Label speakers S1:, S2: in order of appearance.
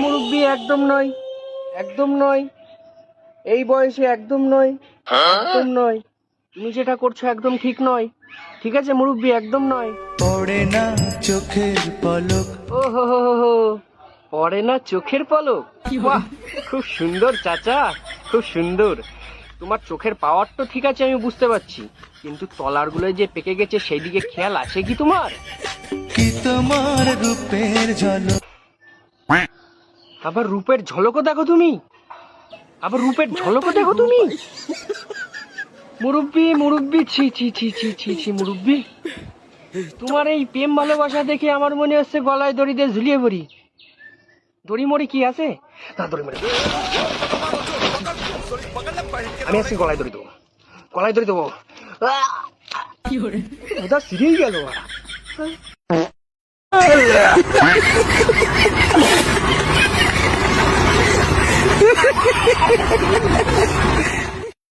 S1: মুরব্বি, একদম নয়, একদম নয়, এই বয়সে একদম নয়, একদম নয়। তুমি যেটা করছো একদম ঠিক নয়। ঠিক আছে মুরব্বি, একদম নয়।
S2: পড়ে না চোখের পলক।
S1: ও হো হো হো হো, পড়ে না চোখের পলক। বাহ, খুব সুন্দর চাচা, খুব সুন্দর। তোমার চোখের পাওয়ার তো ঠিক আছে, আমি বুঝতে পারছি, কিন্তু তলার গুলো যে পেকে গেছে সেই দিকে খেয়াল আছে কি তোমার?
S2: কি তোমার রূপের ঝলক।
S1: আবার রূপের ঝলকও দেখো তুমি, আবার রূপের ঝলকও দেখো তুমি। মুরব্বি মুরব্বি, ছি ছি ছি ছি ছি ছি মুরব্বি, তোমার এই প্রেম ভালোবাসা দেখে আমার মনে হচ্ছে গলায় দড়ি দিয়ে ঝুলিয়ে পড়ি। দড়ি মড়ি কি আছে? না, দড়ি মড়ি আমি আজকে গলায় দড়ি দেবো, গলায় দড়ি দেবো। ওটা সিরিয়ে গেল।